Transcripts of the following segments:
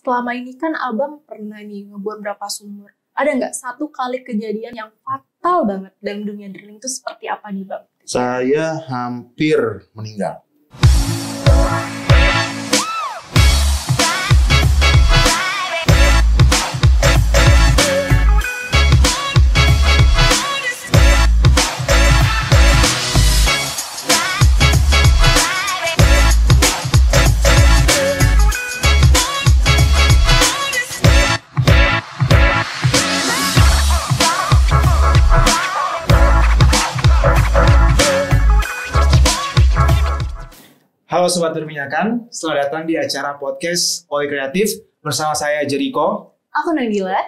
selama ini kan abang pernah nih ngebor berapa sumur. Ada nggak satu kali kejadian yang fatal banget dalam dunia drilling itu seperti apa nih bang? Saya hampir meninggal. Halo Sobat Berminyakan, selamat datang di acara podcast Oi Kreatif bersama saya Jericho. Aku Nabila,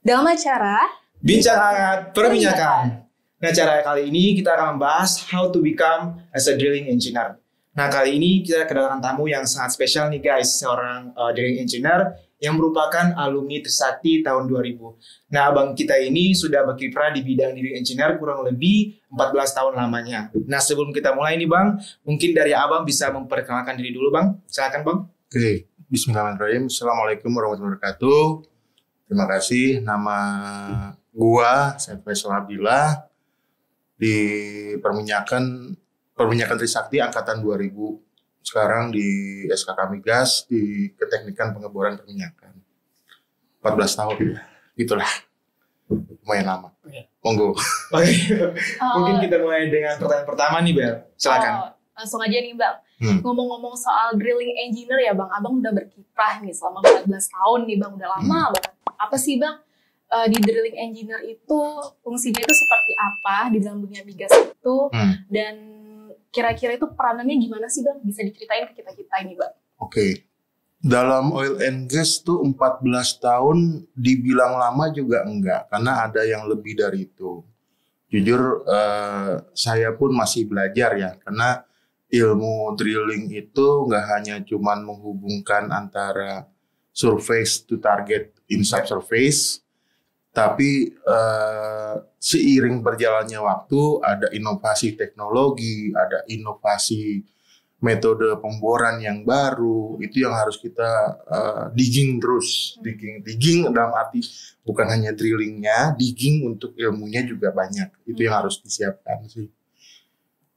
dalam acara Bincang Hangat Perminyakan. Nah, acara kali ini kita akan membahas how to become as a drilling engineer. Nah, kali ini kita kedatangan tamu yang sangat spesial nih guys, seorang drilling engineer yang merupakan alumni Trisakti tahun 2000. Nah, abang kita ini sudah berkiprah di bidang drilling engineer kurang lebih 14 tahun lamanya. Nah, sebelum kita mulai nih bang, mungkin dari abang bisa memperkenalkan diri dulu bang. Silakan bang. Oke, bismillahirrahmanirrahim. Assalamualaikum warahmatullahi wabarakatuh. Terima kasih. Nama gua saya Faisal Abdillah di Perminyakan Trisakti angkatan 2000. Sekarang di SKK Migas di Keteknikan Pengeboran Perminyakan. 14 tahun ya. Itulah. Lumayan lama. Monggo. Mungkin kita mulai dengan pertanyaan pertama nih Bel. Silakan. Langsung aja nih bang. Ngomong-ngomong soal drilling engineer ya bang, abang udah berkiprah nih selama 14 tahun nih bang, udah lama banget. Apa sih bang di drilling engineer itu fungsinya itu seperti apa di dalam dunia migas itu dan kira-kira itu peranannya gimana sih bang? Bisa diceritain ke kita-kita ini bang. Oke. Dalam oil and gas tuh 14 tahun dibilang lama juga enggak. Karena ada yang lebih dari itu. Jujur saya pun masih belajar ya. Karena ilmu drilling itu nggak hanya cuman menghubungkan antara surface to target inside surface. Tapi seiring berjalannya waktu ada inovasi teknologi, ada inovasi metode pemboran yang baru, itu yang harus kita digging terus. Digging dalam arti bukan hanya drillingnya, digging untuk ilmunya juga banyak. Itu yang harus disiapkan sih.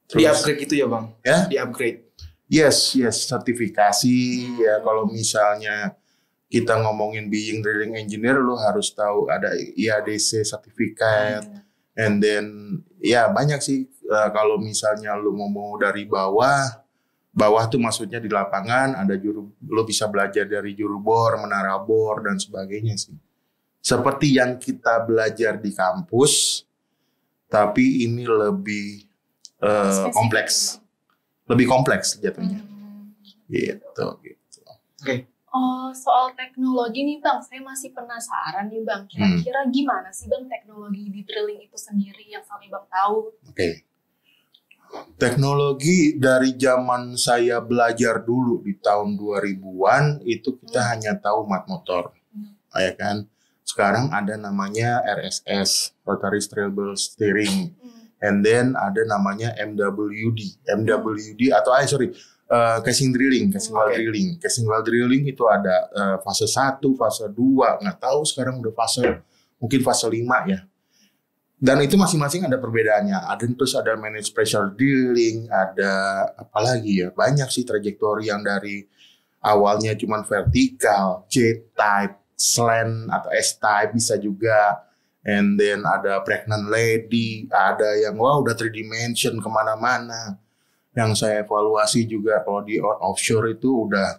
Terus, di-upgrade gitu ya bang? Ya? Di-upgrade? Yes, sertifikasi ya kalau misalnya kita ngomongin being drilling engineer, lu harus tahu ada IADC sertifikat, and then ya banyak sih kalau misalnya lu mau dari bawah tuh maksudnya di lapangan ada lu bisa belajar dari juru bor, menara bor dan sebagainya sih. Seperti yang kita belajar di kampus, tapi ini lebih kompleks, lebih kompleks jatuhnya. Gitu. Oke. Oh, soal teknologi nih Bang, saya masih penasaran nih Bang, kira-kira gimana sih Bang teknologi di drilling itu sendiri yang sampai Bang tahu? Oke. Teknologi dari zaman saya belajar dulu di tahun 2000-an itu kita hanya tahu mat motor, ya kan? Sekarang ada namanya RSS, Rotary Steerable Steering, and then ada namanya MWD atau casing drilling, casing well drilling itu ada fase 1, fase 2, nggak tahu sekarang udah mungkin fase 5 ya. Dan itu masing-masing ada perbedaannya. Terus ada managed pressure drilling, ada apa lagi ya? Banyak sih trajektori yang dari awalnya cuman vertikal, J-type, slant atau S-type bisa juga. And then ada pregnant lady, ada yang udah 3 dimension kemana-mana. Yang saya evaluasi juga kalau di offshore itu udah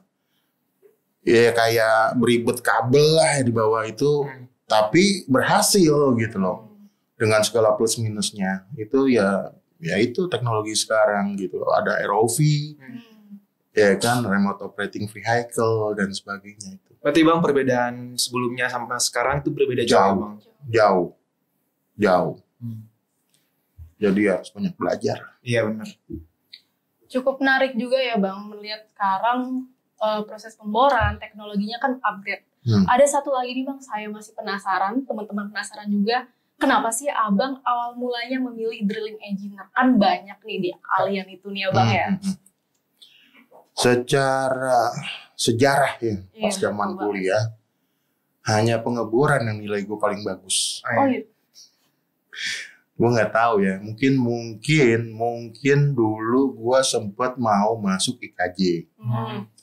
ya kayak beribet kabel lah di bawah itu, tapi berhasil gitu loh dengan segala plus minusnya. Itu ya itu teknologi sekarang gitu loh. Ada ROV, ya kan, remote operating vehicle dan sebagainya itu. Berarti bang perbedaan sebelumnya sampai sekarang itu berbeda jauh bang? Jauh. Jadi harus banyak belajar. Iya benar. Cukup menarik juga ya Bang, melihat sekarang proses pemboran, teknologinya kan upgrade. Ada satu lagi nih Bang, saya masih penasaran, teman-teman penasaran juga, kenapa sih Abang awal mulanya memilih drilling engineer? Kan banyak nih di kalian itu nih ya Bang ya. Secara sejarah ya pas Iya, zaman betul kuliah. Hanya pengeboran yang nilai gue paling bagus. Oh iya. Gue nggak tahu ya, mungkin dulu gue sempat mau masuk IKJ.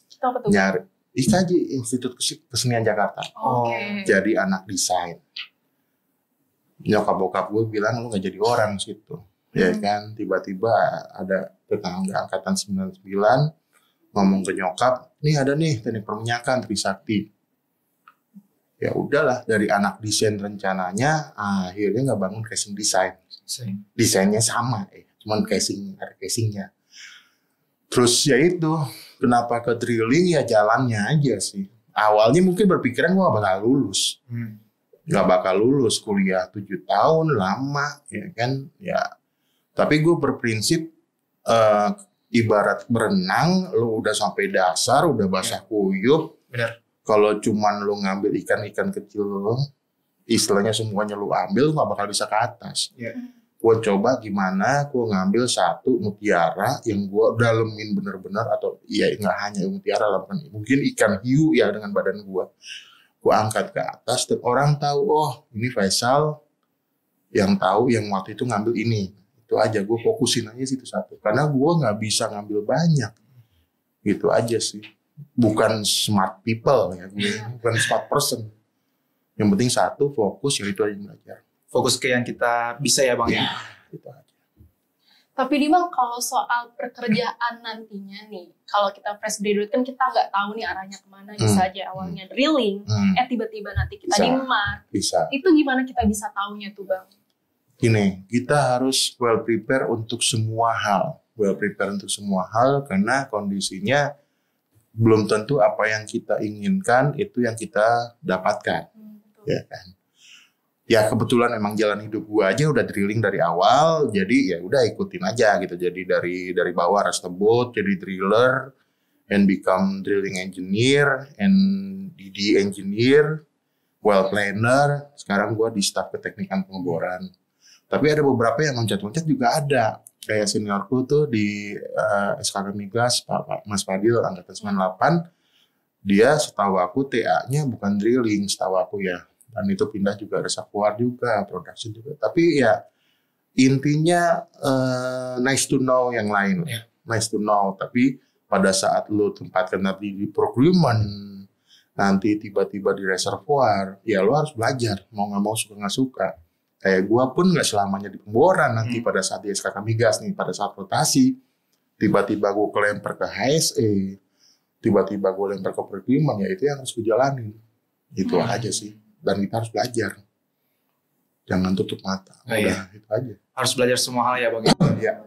Itu apa tuh? Nyari IKJ, Institut Kesenian Jakarta. Oke. Jadi anak desain. Nyokap bokap gue bilang lu nggak jadi orang situ. Ya kan, tiba-tiba ada tetangga angkatan 99 ngomong ke nyokap, nih ada nih teknik perminyakan Trisakti. Ya udahlah, dari anak desain rencananya akhirnya nggak bangun casing desain. Desainnya sama ya, cuman ada casingnya. Terus ya itu, kenapa ke drilling ya jalannya aja sih. Awalnya mungkin berpikiran gue gak bakal lulus. Gak bakal lulus kuliah 7 tahun, lama ya kan. Ya. Tapi gue berprinsip ibarat berenang, lu udah sampai dasar, udah basah kuyup. Benar. Kalau cuman lu ngambil ikan-ikan kecil, istilahnya semuanya lu ambil, lu gak bakal bisa ke atas. Gue coba gimana, gue ngambil satu mutiara yang gue dalemin bener-bener, atau ya nggak hanya mutiara lah, mungkin ikan hiu ya dengan badan gue angkat ke atas dan orang tahu, oh ini Faisal yang tahu yang waktu itu ngambil ini. Itu aja, gue fokusin aja situ satu, karena gue nggak bisa ngambil banyak, gitu aja sih. Bukan smart people ya, bukan smart person. Yang penting satu, fokus, ya itu aja belajar. Fokus ke yang kita bisa ya Bang ya. Itu aja. Tapi nih Bang, kalau soal pekerjaan nantinya nih, kalau kita fresh graduate kan kita nggak tahu nih arahnya kemana, bisa aja awalnya drilling, tiba-tiba nanti kita di MAR. Bisa. Itu gimana kita bisa taunya tuh Bang? Gini, kita harus well prepare untuk semua hal. Karena kondisinya belum tentu apa yang kita inginkan itu yang kita dapatkan. Ya kan? Ya kebetulan emang jalan hidup gue aja udah drilling dari awal, jadi ya udah ikutin aja gitu. Jadi dari bawah ras tebut jadi driller, and become drilling engineer, and DD engineer, well planner. Sekarang gue di staf keteknikan pengeboran. Tapi ada beberapa yang loncat-loncat juga ada. Kayak seniorku tuh di SKK Migas, Pak Mas Fadil angkatan 98, dia setahu aku TA-nya bukan drilling, setahu aku ya. Dan itu pindah juga reservoir juga, production juga. Tapi ya intinya nice to know yang lain. Yeah. Nice to know. Tapi pada saat lo tempatkan nanti di procurement, nanti tiba-tiba di reservoir, ya lo harus belajar. Mau nggak mau, suka nggak suka. Kayak gue pun nggak selamanya di pemboran. Nanti pada saat di SKK Migas nih, pada saat rotasi, tiba-tiba gue kelempar ke HSE, tiba-tiba gue lempar ke procurement, ya itu yang harus gue jalanin. Itu aja sih. Dan kita harus belajar. Jangan tutup mata. Udah, itu aja. Harus belajar semua hal ya Bang. Iya.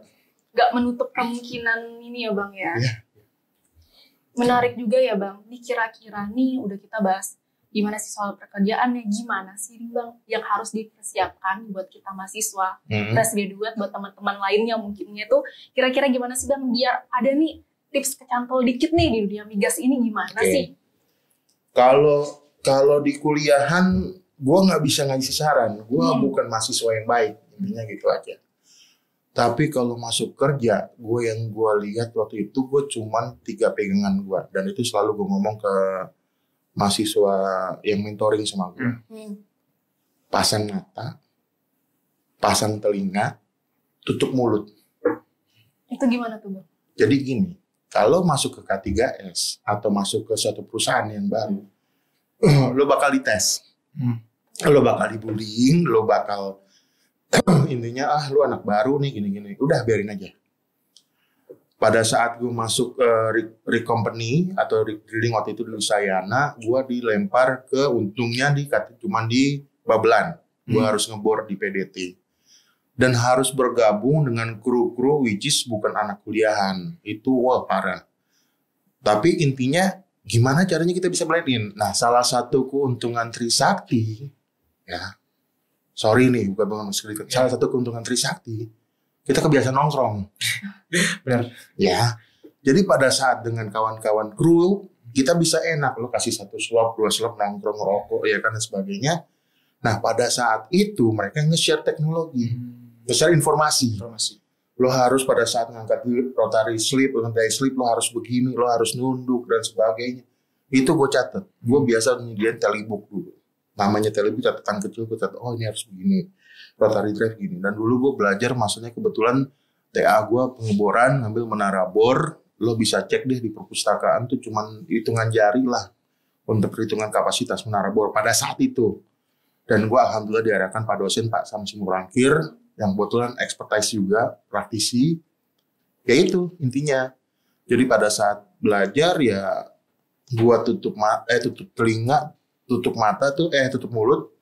Gak menutup kemungkinan ini ya Bang ya. Iya. Menarik juga ya Bang. Nih kira-kira nih udah kita bahas gimana sih soal pekerjaannya, gimana sih Bang yang harus dipersiapkan buat kita mahasiswa, fresh graduate, buat teman-teman lainnya mungkinnya tuh kira-kira gimana sih Bang biar ada nih tips kecantol dikit nih di dunia migas ini gimana sih? Kalau di kuliahan, gue nggak bisa ngasih saran. Gue bukan mahasiswa yang baik, intinya gitu aja. Tapi kalau masuk kerja, yang gue lihat waktu itu, gue cuman 3 pegangan gue. Dan itu selalu gue ngomong ke mahasiswa yang mentoring sama gue. Pasang mata, pasang telinga, tutup mulut. Itu gimana tuh Bang? Jadi gini, kalau masuk ke K3S atau masuk ke suatu perusahaan yang baru, lo bakal dites, lo bakal dibullying, lo bakal intinya lo anak baru nih gini-gini, udah biarin aja. Pada saat gue masuk company atau drilling waktu itu di Usayana, gue dilempar ke untungnya cuman di Babelan, gue harus ngebor di PDT dan harus bergabung dengan kru-kru which is bukan anak kuliahan, itu wah parah. Tapi intinya gimana caranya kita bisa blend in? Nah, salah satu keuntungan Trisakti, ya, sorry nih, bukan bangun sekali. Salah satu keuntungan Trisakti, kita kebiasaan nongkrong. Benar. Ya, jadi pada saat dengan kawan-kawan kru, kita bisa enak, lo kasih 1 slop, 2 slop, nongkrong, ngerokok, ya kan, dan sebagainya. Nah, pada saat itu mereka nge-share teknologi, nge-share informasi. Lo harus pada saat ngangkat rotary slip, lo harus begini, lo harus nunduk dan sebagainya. Itu gue catet. Gue biasa nyediain telebook dulu. Namanya telebook, catatan kecil. Gue catet, oh ini harus begini. Rotary drive gini. Dan dulu gue belajar, maksudnya kebetulan TA gue pengeboran, ngambil menara bor. Lo bisa cek deh di perpustakaan tuh cuman hitungan jari lah untuk perhitungan kapasitas menara bor pada saat itu. Dan gue alhamdulillah diarahkan Pak dosen, Pak Samsi Murangkir, yang kebetulan expertise juga, praktisi. Ya itu intinya. Jadi pada saat belajar ya gue tutup telinga, tutup mata tuh, tutup mulut,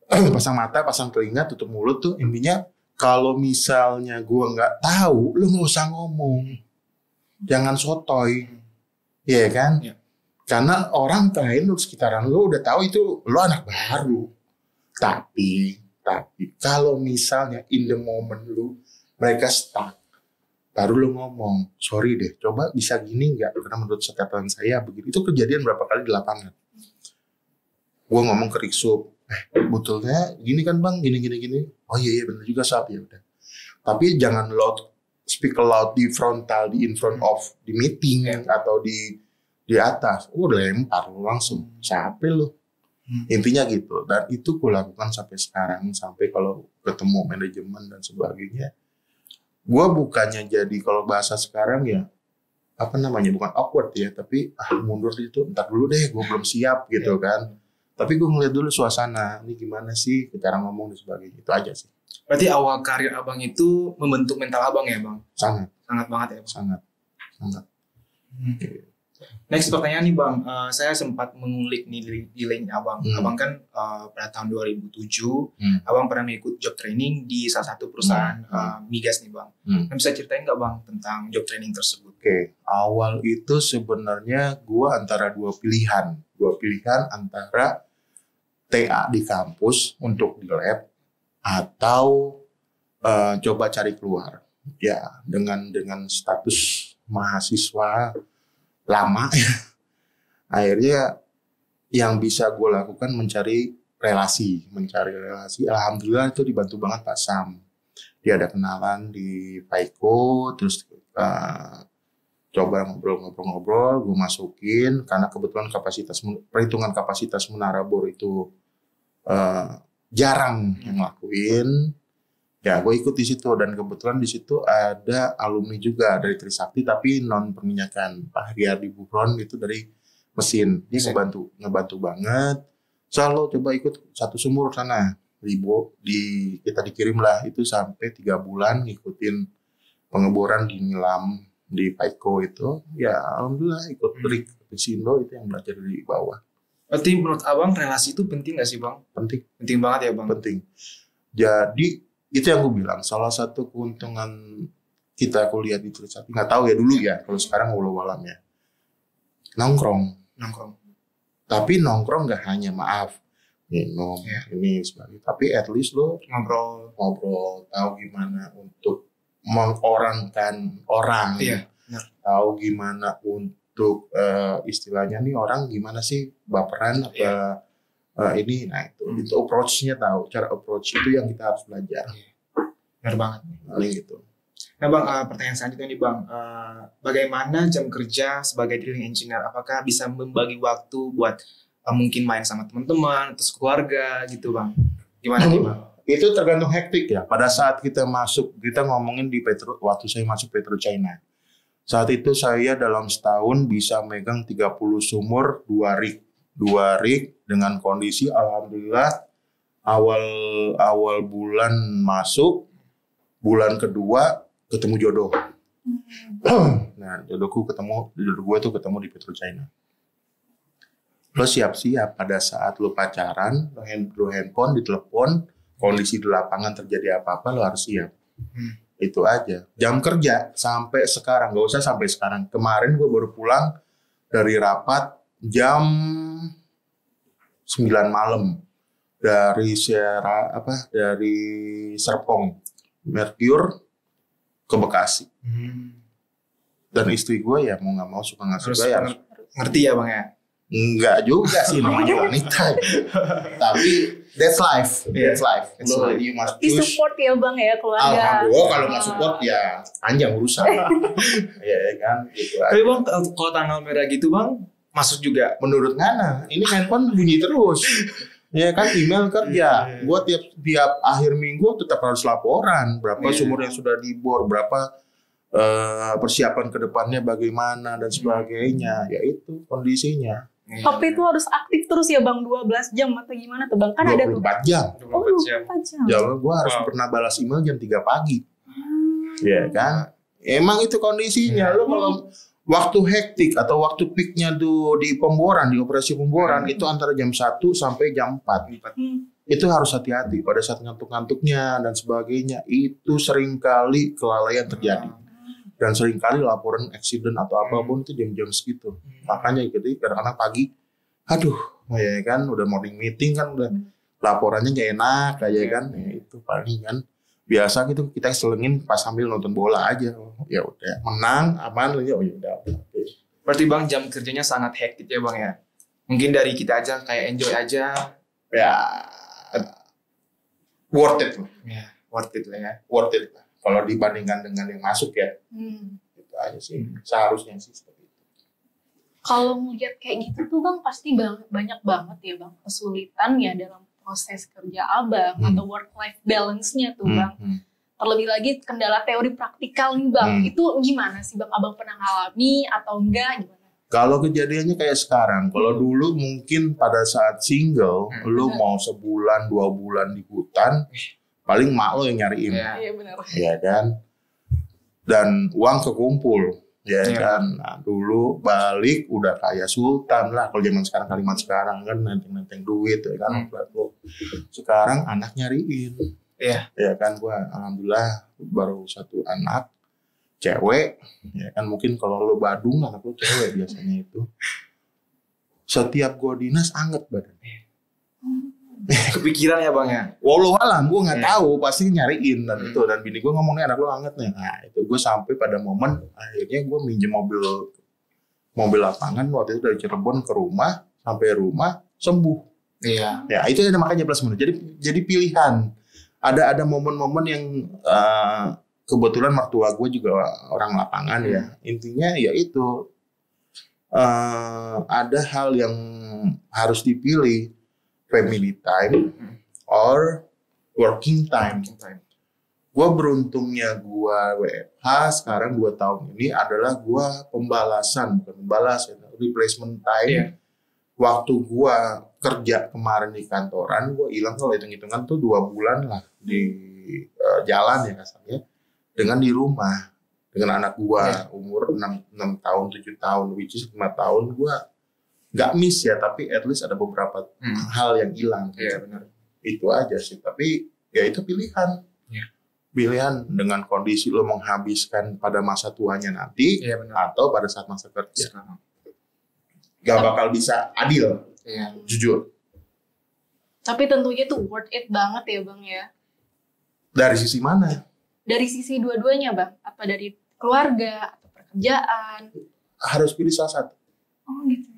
pasang mata, pasang telinga, tutup mulut tuh intinya kalau misalnya gue nggak tahu, lu nggak usah ngomong, jangan sotoy, ya kan? Ya. Karena orang lain lu sekitaran lu udah tahu itu lu anak baru. Tapi kalau misalnya in the moment mereka stuck, baru lu ngomong, sorry deh, coba bisa gini nggak? Karena menurut catatan saya begitu. Itu kejadian berapa kali di lapangan. Gue ngomong ke Riksub, betulnya gini kan bang, gini. Oh iya benar juga Sab, ya udah. Tapi jangan speak loud di frontal, di in front of di meeting atau di atas. Udah lempar langsung, capek lu. Intinya gitu. Dan itu gue lakukan sampai sekarang, sampai kalau ketemu manajemen dan sebagainya. Gue bukannya jadi kalau bahasa sekarang ya bukan awkward ya, tapi mundur itu, ntar dulu deh, gue belum siap gitu kan. Tapi gue ngeliat dulu suasana, ini gimana sih cara ngomong dan sebagainya, itu aja sih. Berarti awal karir abang itu membentuk mental abang ya bang? Sangat banget ya bang? Sangat. Next pertanyaan nih bang, saya sempat mengulik nih di link abang. Abang kan pada tahun 2007, abang pernah mengikut job training di salah satu perusahaan migas nih bang. Bisa ceritain nggak bang tentang job training tersebut? Oke, awal itu sebenarnya gue antara dua pilihan antara TA di kampus untuk di lab atau coba cari keluar. Ya, dengan status mahasiswa lama ya. Akhirnya yang bisa gue lakukan mencari relasi. Alhamdulillah itu dibantu banget Pak Sam. Dia ada kenalan di Paiko, terus coba ngobrol-ngobrol, gue masukin karena kebetulan perhitungan kapasitas menara bor itu jarang yang ngelakuin. Ya, gue ikut di situ dan kebetulan di situ ada alumni juga dari Trisakti tapi non perminyakan. Pak Riyadi Buhron itu dari mesin. Dia ngebantu banget. Selalu coba ikut satu sumur sana. Kita dikirim lah itu sampai 3 bulan ngikutin pengeboran di Nilam di Paiko itu. Ya, alhamdulillah ikut break di Sindo itu yang belajar di bawah. Berarti menurut abang relasi itu penting gak sih bang? Penting banget ya bang? Penting. Jadi itu yang gue bilang, salah satu keuntungan kita kuliah di Trisakti, nggak tahu ya dulu ya, kalau sekarang walau-walam ya, nongkrong. Tapi nongkrong nggak hanya minum, ini sebagainya, tapi at least lo ngobrol, tahu gimana untuk mengorangkan orang, tahu gimana untuk istilahnya nih orang gimana sih baperan apa. Itu approach-nya tahu, cara approach itu yang kita harus belajar. Benar banget. Gitu. Nah bang, pertanyaan selanjutnya nih bang, bagaimana jam kerja sebagai drilling engineer? Apakah bisa membagi waktu buat mungkin main sama teman-teman, atau keluarga gitu bang? Gimana nih bang? Itu tergantung hektik ya. Pada saat kita ngomongin di waktu saya masuk PetroChina. Saat itu saya dalam setahun bisa megang 30 sumur, 2 rig dengan kondisi alhamdulillah awal bulan masuk, bulan kedua ketemu jodoh. Nah, jodoh gue tuh ketemu di PetroChina. Lo siap-siap pada saat lo pacaran, lo handphone ditelepon, kondisi di lapangan terjadi apa-apa lo harus siap. Itu aja. Jam kerja sampai sekarang, gak usah sampai sekarang. Kemarin gue baru pulang dari rapat jam 9 malam dari Serpong Merkur ke Bekasi. Dan istri gue ya mau nggak mau suka nggak suka ya ngerti ya bang ya. Enggak juga sih namanya wanita. Tapi that's life. You must choose. Support ya bang ya keluarga. Alhamdulillah kalau nggak support ya panjang urusan. Ya kan gitu. Tapi bang kalau tanggal merah gitu bang, masuk juga. Menurut Ngana, ini handphone bunyi terus. Ya kan, email kerja. Gue tiap akhir minggu tetap harus laporan. Berapa sumur yang sudah dibor, berapa persiapan ke depannya bagaimana dan sebagainya. Ya itu kondisinya. Tapi itu harus aktif terus ya Bang, 12 jam atau gimana tuh Bang? Kan ada tuh 24 jam. 24 jam. Ya gue harus pernah balas email jam 3 pagi. Ya kan? Emang itu kondisinya. Lo kalau waktu hektik atau waktu peaknya tuh di pemboran, di operasi pemboran itu antara jam 1 sampai jam 4. Itu harus hati-hati pada saat ngantuk-ngantuknya dan sebagainya. Itu seringkali kelalaian terjadi. Dan seringkali laporan eksiden atau apapun itu jam-jam segitu. Makanya jadi kadang-kadang pagi, aduh, ya kan udah morning meeting kan udah laporannya gak enak aja kan. Ya, itu paling kan biasa gitu kita selengin pas sambil nonton bola aja. Ya udah menang aman ya udah. Berarti Bang jam kerjanya sangat hektik ya Bang ya. Mungkin dari kita aja kayak enjoy aja. Ya worth it lah. Ya, worth it lah ya. Worth it lah. Kalau dibandingkan dengan yang masuk ya, itu aja sih. Seharusnya sih seperti itu. Kalau ngeliat kayak gitu tuh Bang, pasti banyak banget ya Bang kesulitan ya dalam proses kerja Abang atau work-life balance-nya tuh Bang. Terlebih lagi kendala teori praktikal nih Bang, itu gimana sih Bang? Abang pernah ngalami atau enggak gimana? Kalau kejadiannya kayak sekarang, kalau dulu mungkin pada saat single, lu mau sebulan, 2 bulan di hutan, paling mak lo yang nyariin. Iya benar. Ya kan. Dan uang kekumpul. Ya kan. Nah, dulu balik udah kayak sultan lah. Kalau zaman sekarang kalimat sekarang kan nenteng duit ya kan. Sekarang anak nyariin. Iya. Ya kan gua alhamdulillah baru 1 anak cewek. Ya kan mungkin kalau lo Badung anak lo cewek biasanya itu. Setiap gua dinas anget badannya. Kepikiran ya Bang ya. Walau alam gue nggak tahu pasti nyariin dan itu dan bini gue ngomongnya anak lo anget nih. Nah itu gue sampai pada momen akhirnya gue minjem mobil lapangan waktu itu dari Cirebon ke rumah sampai rumah sembuh. Iya. Ya itu ada makanya plus minus. Jadi pilihan. Ada momen-momen yang kebetulan mertua gue juga orang lapangan ya. Intinya ya itu ada hal yang harus dipilih. Family time or working time. Gue beruntungnya gue WFH sekarang 2 tahun ini adalah gue bukan pembalasan, replacement time. Waktu gue kerja kemarin di kantoran, gue hilang kalau hitung-hitungan tuh 2 bulan lah di jalan ya kasarnya, dengan di rumah dengan anak gue umur 6 tahun, 7 tahun, which is 5 tahun gue nggak miss ya, tapi at least ada beberapa hal yang hilang. Iya benar. Itu aja sih. Tapi ya itu pilihan. Pilihan dengan kondisi lo menghabiskan pada masa tuanya nanti atau pada saat masa kerja. Gak bakal bisa adil. Jujur. Tapi tentunya tuh worth it banget ya Bang ya. Dari sisi mana? Dari sisi dua-duanya Bang. Apa dari keluarga atau pekerjaan? Harus pilih salah satu. Oh gitu.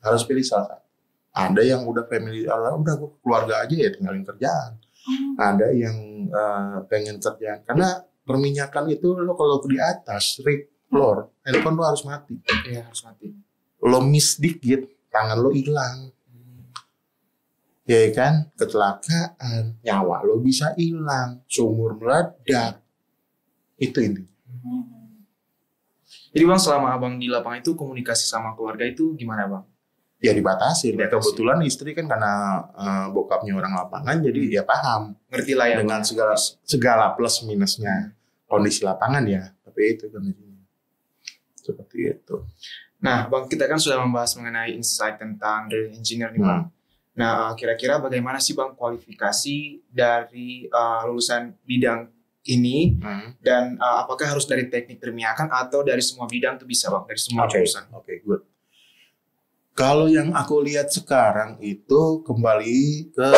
Harus pilih salah satu. Ada yang udah family, udah gue keluarga aja ya tinggalin kerjaan. Ada yang pengen kerjaan. Karena perminyakan itu lo kalau di atas, floor, handphone lo harus mati. Iya harus mati. Lo miss dikit, tangan lo hilang. Ya kan, kecelakaan, nyawa lo bisa hilang, sumur meledak. Itu intinya. Jadi Bang selama Abang di lapangan itu komunikasi sama keluarga itu gimana Bang? Ya dibatasi. Kebetulan istri kan karena bokapnya orang lapangan jadi ya paham. Ngerti lah ya. Dengan segala plus minusnya kondisi lapangan ya. Tapi itu kondisinya. Seperti itu. Nah Bang kita kan sudah membahas mengenai insight tentang drilling engineer nih Bang. Nah kira-kira bagaimana sih Bang kualifikasi dari lulusan bidang ini dan apakah harus dari teknik perminyakan atau dari semua bidang tuh bisa Bang? Dari semua jurusan. Oke, good. Kalau yang aku lihat sekarang itu kembali ke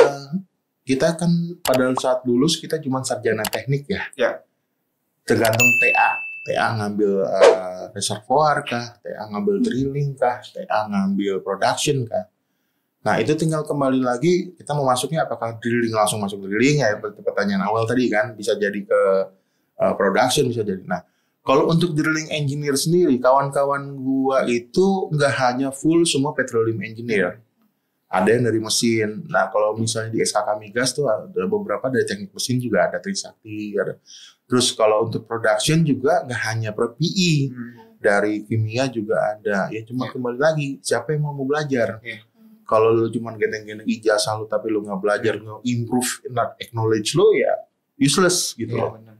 kita kan pada saat lulus kita cuma sarjana teknik ya. Ya. Tergantung TA ngambil reservoir kah, TA ngambil drilling kah, TA ngambil production kah. Nah itu tinggal kembali lagi kita mau masuknya apakah drilling langsung masuk drilling ya pertanyaan awal tadi kan bisa jadi ke production bisa jadi. Nah Kalau untuk drilling engineer sendiri, kawan-kawan gua itu nggak hanya full semua petroleum engineer. Ada yang dari mesin. Nah, kalau misalnya di SKK Migas tuh ada beberapa dari teknik mesin juga ada Trisakti, ada. Terus kalau untuk production juga nggak hanya PI, dari kimia juga ada. Ya cuma kembali lagi, siapa yang mau belajar? Kalau lu cuma gendeng-gendeng ijazah lu tapi lu nggak belajar, nggak improve, not acknowledge lu ya useless gitu loh. Benar.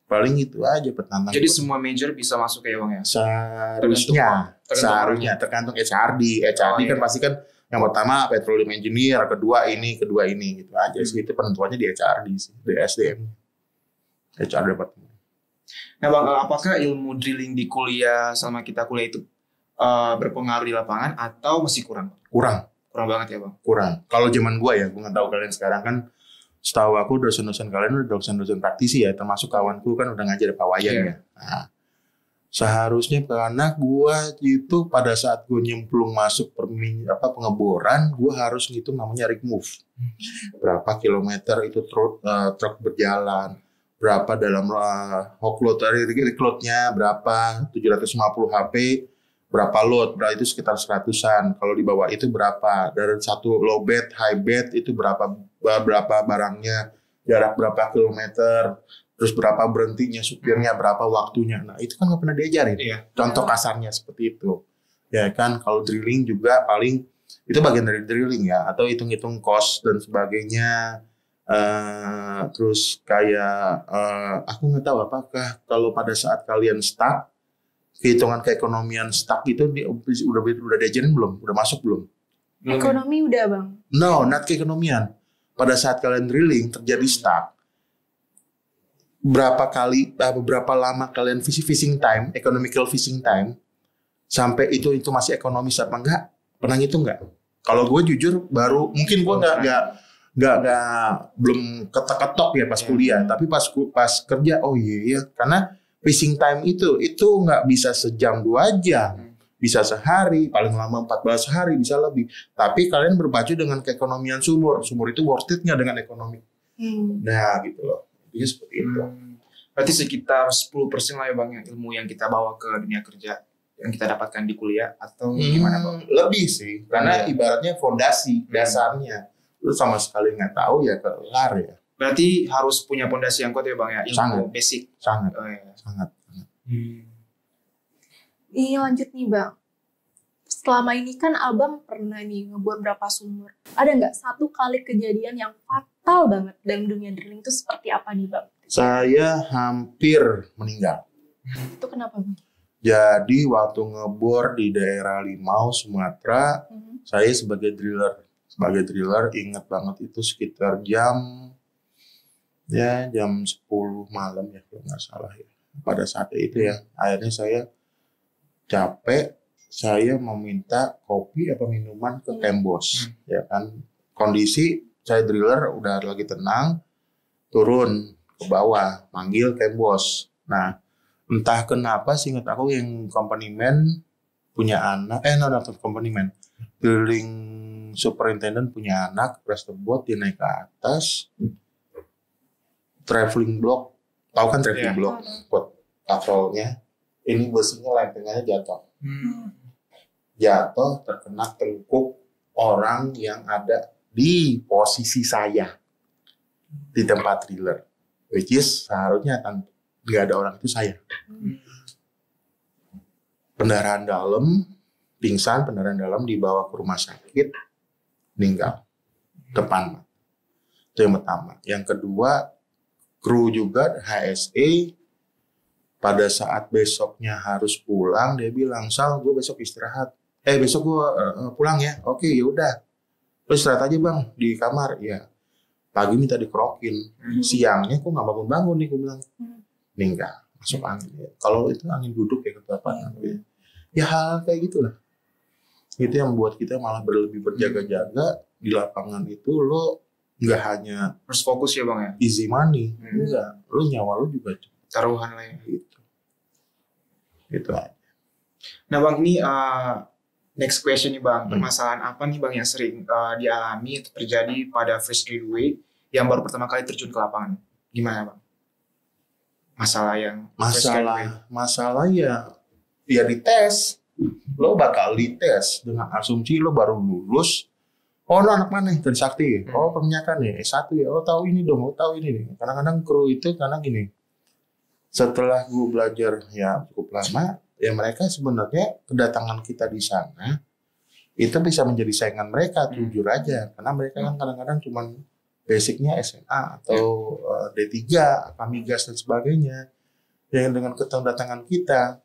Paling itu aja pertanyaan. Jadi semua major bisa masuk ya bang ya? Seharusnya tergantung HRD. HRD kan pasti kan yang pertama petroleum engineer, kedua ini gitu aja sih. Itu penentuannya di HRD sih, di SDM. HR department. Nah bang, apakah ilmu drilling di kuliah selama kita kuliah itu berpengaruh di lapangan atau masih kurang? Kurang Banget ya bang? Kurang. Kalau zaman gua ya, gua nggak tahu kalian sekarang kan. Setahu aku dosen-dosen kalian udah dosen-dosen praktisi ya, termasuk kawanku kan udah ngajar Pak Wayan ya. Nah, seharusnya karena gua itu pada saat gua nyemplung masuk pengeboran, gua harus ngitung namanya rig move. Berapa kilometer itu truk berjalan, berapa dalam hog load dari rig loadnya berapa, 750 HP, berapa load, berarti itu sekitar 100-an. Kalau di bawah itu berapa, dari satu low bed, high bed itu berapa barangnya, jarak berapa kilometer, terus berapa berhentinya supirnya, berapa waktunya. Nah itu kan nggak pernah diajarin. Contoh kasarnya seperti itu. Ya kan, kalau drilling juga paling itu bagian dari drilling ya, atau hitung-hitung cost dan sebagainya. Terus kayak aku nggak tahu apakah kalau pada saat kalian start kehitungan keekonomian stuck itu udah diajarin belum? Udah masuk belum? Ekonomi udah bang. No, not keekonomian. Pada saat kalian drilling terjadi stuck, berapa lama kalian fishing time, economical fishing time, sampai itu masih ekonomis apa enggak? Pernah ngitung nggak? Kalau gue jujur baru, mungkin gue belum ketok ya pas kuliah, tapi pas kerja, oh iya, karena fishing time itu nggak bisa sejam 2 jam, bisa sehari, paling lama 14 hari, bisa lebih. Tapi kalian berpacu dengan keekonomian sumur itu worth it nggak dengan ekonomi? Nah gitu loh, jadi seperti itu. Berarti sekitar 10% lah ya bang ya, ilmu yang kita bawa ke dunia kerja yang kita dapatkan di kuliah atau gimana bang? Lebih sih, karena ibaratnya fondasi dasarnya, lu sama sekali nggak tahu ya kelar ya. Berarti harus punya fondasi yang kuat ya bang ya, ilmu basic. Sangat. Ini lanjut nih bang. Selama ini kan abang pernah nih ngebor berapa sumur. Ada nggak satu kali kejadian yang fatal banget dalam dunia drilling itu seperti apa nih bang? Saya hampir meninggal. Itu kenapa bang? Jadi waktu ngebor di daerah Limau, Sumatera, saya sebagai driller ingat banget itu sekitar jam 10 malam ya kalau nggak salah ya. Pada saat itu ya, akhirnya saya capek, saya meminta kopi atau minuman ke Kembos, ya kan. Kondisi saya driller udah lagi tenang, turun ke bawah, manggil Kembos. Nah, entah kenapa sih ingat aku yang company man punya anak, company man, drilling superintendent punya anak, press the boat, dia naik ke atas, traveling block, tahu kan traveling block buat patrolnya, ini besinya lempengannya jatuh, terkena tengkuk orang yang ada di posisi saya di tempat driller, which is seharusnya nggak ada orang itu saya. Pendarahan dalam, pingsan, pendarahan dalam dibawa ke rumah sakit, meninggal depan. Itu yang pertama. Yang kedua, kru juga HSE pada saat besoknya harus pulang, dia bilang, Sal, gue besok istirahat. Besok gue pulang ya. Oke, yaudah. Lo istirahat aja bang di kamar. Ya. Pagi minta dikerokin. Siangnya kok nggak bangun-bangun nih, gue bilang. Meninggal, masuk angin. Kalau itu angin duduk ya kata apa? Ya hal kayak gitulah. Itu yang membuat kita malah lebih berjaga-jaga di lapangan itu. Lo nggak hanya harus fokus ya bang ya, easy money, enggak, lo nyawa lo juga taruhan lah ya. Gitu aja. Nah bang, ini next question nih bang, permasalahan apa nih bang yang sering dialami atau terjadi pada fresh graduate yang baru pertama kali terjun ke lapangan? Gimana bang? masalah yang masalah ya dites. Lo bakal dites dengan asumsi lo baru lulus. Oh, lo anak mana? Trisakti. Oh, perminyakan ya. S1 ya. Oh, tahu ini dong. Oh, tahu ini nih. Kadang-kadang kru itu karena gini. Setelah gue belajar ya cukup lama, ya mereka sebenarnya kedatangan kita di sana itu bisa menjadi saingan mereka, jujur aja. Karena mereka kan kadang-kadang cuman basicnya SMA atau D3, Pamigas dan sebagainya. Yang dengan kedatangan kita,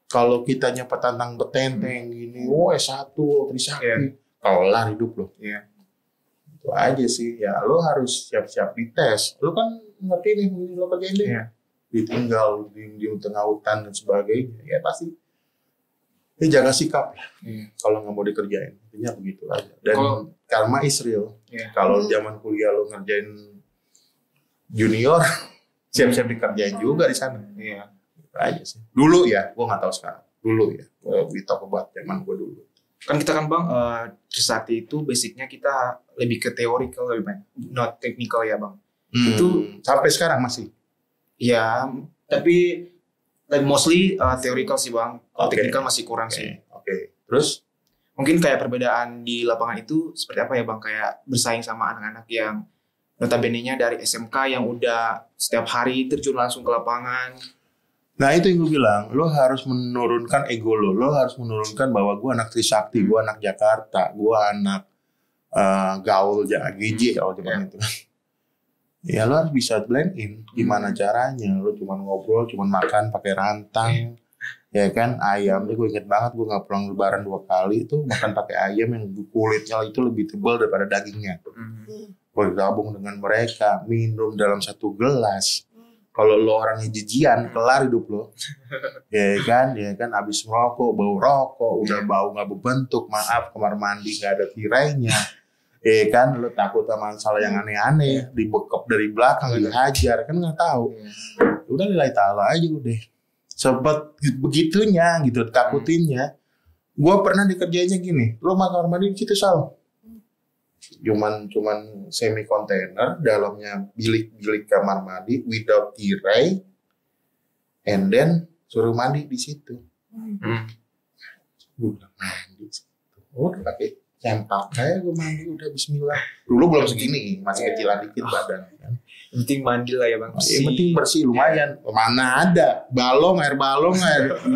kalau kitanya petantang betenteng gini, S1, Trisakti, kelar hidup lo. Itu aja sih. Ya lo harus siap-siap dites. Lo kan ngerti nih, lo kerjain deh. Ditinggal di tengah hutan dan sebagainya, ya pasti jaga sikap lah. Kalau nggak mau dikerjain, intinya begitu aja. Dan karma is real. Kalau zaman kuliah lo ngerjain junior, siap-siap dikerjain juga di sana. Itu aja sih. Dulu ya, gue nggak tahu sekarang. Dulu ya, we talk about zaman gue dulu. Kan kita kan Bang, Trisakti itu basicnya kita lebih ke theoretical, lebih banyak, not technical ya Bang. Itu sampai sekarang masih. Ya, tapi mostly theoretical sih Bang. Technical masih kurang sih. Terus? Mungkin kayak perbedaan di lapangan itu seperti apa ya Bang? Kayak bersaing sama anak-anak yang notabene-nya dari SMK yang udah setiap hari terjun langsung ke lapangan. Nah itu yang gue bilang, lo harus menurunkan ego lo. Lo harus menurunkan bahwa gue anak Trisakti, gue anak Jakarta, gue anak gaul GJ kalau zaman itu. Ya lo harus bisa blend in. Gimana caranya? Lo cuma ngobrol, cuma makan pakai rantang, ya kan? Ayam. Gue inget banget gue nggak pulang lebaran 2 kali itu makan pakai ayam yang kulitnya itu lebih tebal daripada dagingnya. Bergabung dengan mereka, minum dalam 1 gelas. Kalau lo orangnya jijian, kelar hidup lo. Ya kan? Abis merokok, bau rokok, udah bau nggak berbentuk. Maaf, kamar mandi nggak ada tirainya. Kan lo takut sama masalah yang aneh-aneh, dibekap dari belakang, dihajar, kan nggak tahu. Udah lillahi ta'ala aja udah. Sobat begitunya gitu, takutinnya. Gue pernah dikerjainnya gini, lo makan mandi di situ Sal. Cuman semi kontainer, dalamnya bilik kamar mandi without tirai, and then suruh mandi di situ. Gue bilang mandi situ. Udah pakai sempak kayak gue mandi udah bismillah. Dulu belum segini, masih kecilan dikit badan kan. Yang penting mandi lah ya Bang. Yang penting bersih lumayan. Mana ada air balong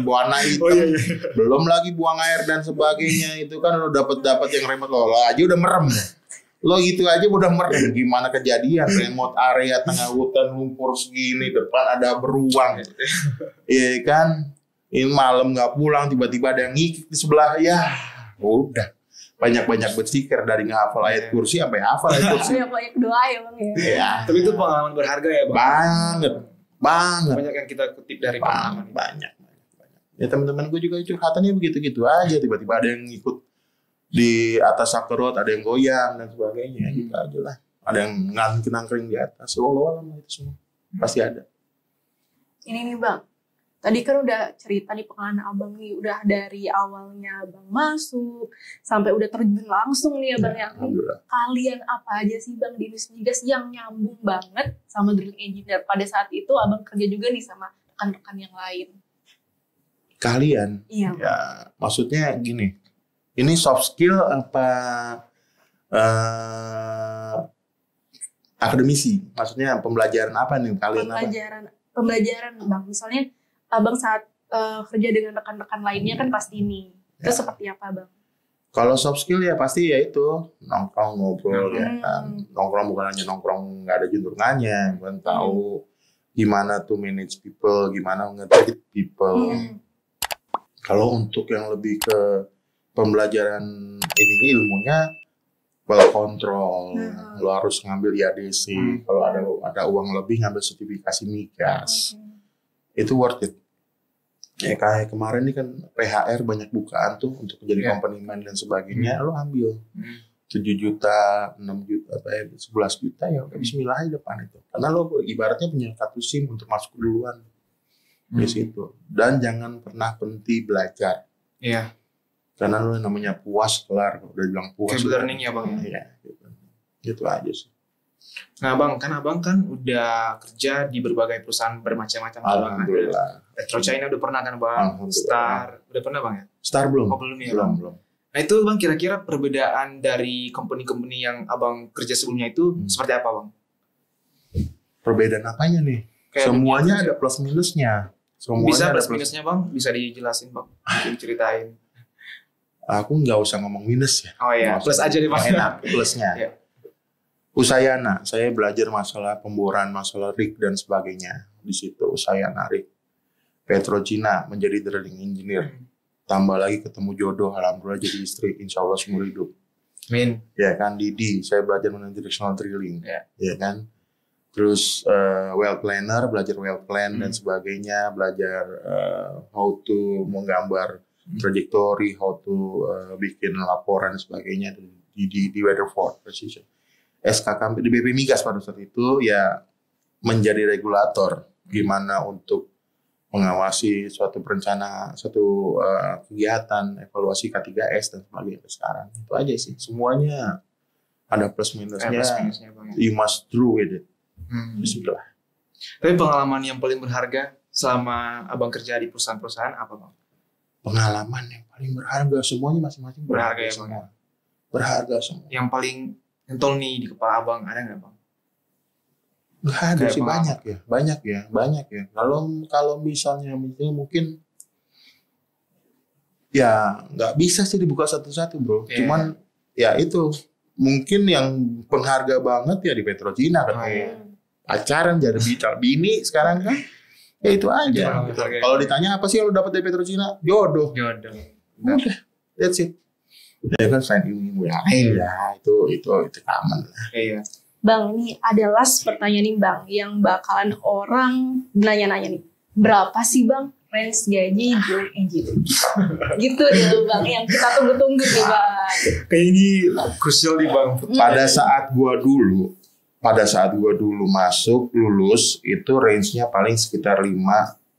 warna hitam. Belum lagi buang air dan sebagainya itu kan lo dapat yang remote lo aja udah merem. Lo gitu aja udah merem. Gimana kejadian remote area tengah hutan lumpur segini, depan ada beruang. Iya kan? Ini malam nggak pulang, tiba-tiba ada yang ngikik di sebelah, ya udah. Banyak-banyak bersikir dari ngehafal ayat kursi sampai hafal ayat kursi. Banyak doa ya Bang ya. Iya. Tapi itu pengalaman berharga ya Bang. Banget. Banyak yang kita kutip dari pengalaman. Banyak. Ya teman-teman gue juga curhatannya begitu-gitu aja. Tiba-tiba ada yang ikut di atas sakerot, ada yang goyang dan sebagainya. Gitu aja lah. Ada yang nangkring di atas. Wallahualam itu semua. Pasti ada. Ini nih Bang. Tadi kan udah cerita nih pengalaman Abang nih, udah dari awalnya Abang masuk sampai udah terjun langsung nih Abang ya. Kalian apa aja sih Bang di industri migas yang nyambung banget sama drilling engineer? Pada saat itu Abang kerja juga nih sama rekan-rekan yang lain. Kalian? Iya. Ya, maksudnya gini. Ini soft skill apa akademisi? Maksudnya pembelajaran apa nih kalian? Pembelajaran Bang. Misalnya Abang saat kerja dengan rekan-rekan lainnya kan pasti ini. Itu seperti apa Bang? Kalau soft skill ya pasti ya itu nongkrong ngobrol ya kan. Nongkrong bukan hanya nongkrong nggak ada juntrungannya, bukan tahu gimana to manage people, gimana nge-treat people. Kalau untuk yang lebih ke pembelajaran ini ilmunya well control, lo harus ngambil IADC. Kalau ada uang lebih ngambil sertifikasi migas. Itu worth it. Ya kayak kemarin ini kan PHR banyak bukaan tuh untuk menjadi company man dan sebagainya, lo ambil 7 juta, 6 juta, 11 juta ya udah bismillah aja depan itu. Karena lo ibaratnya punya kartu SIM untuk masuk duluan di situ. Dan jangan pernah berhenti belajar. Iya. Karena lo namanya puas kelar, udah bilang puas. Keep learning ya Bang. Iya, gitu aja sih. Nah Bang, abang kan udah kerja di berbagai perusahaan bermacam-macam. Alhamdulillah. PetroChina udah pernah kan Bang? Star, udah pernah Bang ya? Star belum? Oh belum ya Bang? Belum. Nah itu Bang, kira-kira perbedaan dari company-company yang Abang kerja sebelumnya itu seperti apa Bang? Perbedaan apanya nih? Kayak semuanya ada plus minusnya. Bisa plus minusnya Bang? Bisa dijelasin Bang? Diceritain. Aku nggak usah ngomong minus ya. Oh iya, plus aja deh Bang. Enak, plusnya. Iya. Usayana, saya belajar masalah pemboran, masalah rig dan sebagainya. Di situ Usayana rig. PetroChina menjadi drilling engineer. Tambah lagi ketemu jodoh, alhamdulillah jadi istri, insya Allah seumur hidup. Amin. Ya kan, Didi, saya belajar mengenai directional drilling. Ya kan. Terus well planner, belajar well plan dan sebagainya, belajar how to menggambar trajectory, how to bikin laporan dan sebagainya di Weatherford Precision. SKK di BP Migas pada saat itu ya menjadi regulator gimana untuk mengawasi suatu kegiatan, evaluasi K3S dan sebagainya sekarang. Itu aja sih. Semuanya ada plus minusnya. You must through with it. Bismillah. Tapi pengalaman yang paling berharga selama Abang kerja di perusahaan-perusahaan apa Bang? Pengalaman yang paling berharga, semuanya masing-masing berharga ya Bang. Semua. Berharga semua. Yang paling nyentol nih di kepala Abang ada nggak Bang? Nggak ada sih, banyak ya. Kalau misalnya mungkin ya nggak bisa sih dibuka satu-satu bro. Cuman ya itu mungkin yang pengharga banget ya di PetroChina pacaran jadi bicara bini sekarang kan ya itu aja. Gitu. Kalau ditanya apa sih yang lo dapat dari PetroChina? Jodoh. Udah, that's it. Ya kan sign in ya itu aman lah. Iya. Bang, ini ada last pertanyaan nih Bang, yang bakalan orang nanya-nanya nih. Berapa sih Bang range gaji drilling engineer? Gitu deh Bang, yang kita tunggu-tunggu nih Bang. Kayak ini krusial nih Bang. Pada saat gua dulu masuk lulus itu range-nya paling sekitar 5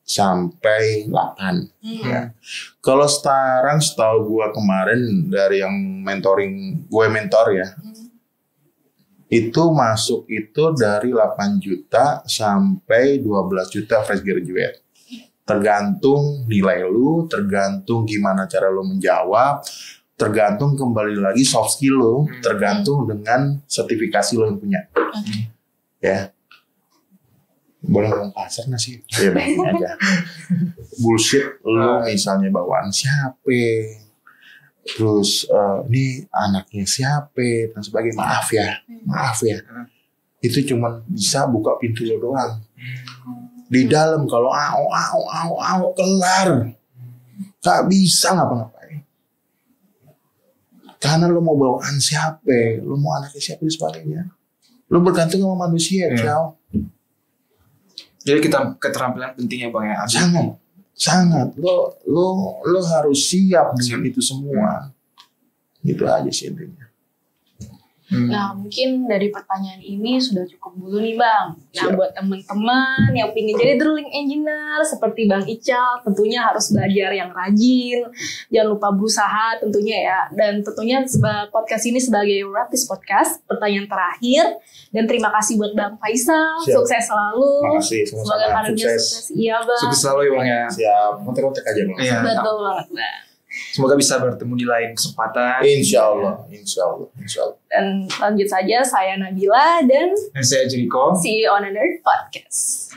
sampai 8. Ya. Kalau sekarang setahu gue kemarin dari yang mentor ya, itu masuk itu dari 8 juta sampai 12 juta fresh graduate. Tergantung nilai lu, tergantung gimana cara lu menjawab, tergantung kembali lagi soft skill lu, tergantung dengan sertifikasi lu yang punya. Ya. Boleh ngomong kasar nggak sih? Ya begini aja. Bullshit lo misalnya bawaan siapa, terus ini anaknya siapa dan sebagainya. Maaf ya. Itu cuma bisa buka pintu lo doang. Di dalam kalau kelar, gak bisa ngapa-ngapain. Karena lo mau bawaan siapa, lo mau anaknya siapa dan sebagainya. Lo bergantung sama manusia, ciao. Jadi keterampilan pentingnya Bang ya. Sangat. Lo harus siap dengan itu semua. Gitu aja sih intinya. Nah mungkin dari pertanyaan ini sudah cukup dulu nih Bang. Nah buat teman-teman yang ingin jadi drilling engineer seperti Bang Ical, tentunya harus belajar yang rajin, jangan lupa berusaha tentunya ya. Dan tentunya podcast ini sebagai Rapis Podcast, pertanyaan terakhir. Dan terima kasih buat Bang Faisal, sukses selalu. Makasih, semoga karirnya sukses. Iya Bang. Sukses selalu ya Bang ya. Siap, kontak-kontak aja Bang. Iya, betul banget Bang. Semoga bisa bertemu di lain kesempatan. Insya Allah. Dan lanjut saja, saya Nabila dan saya Jericho. See you on another podcast.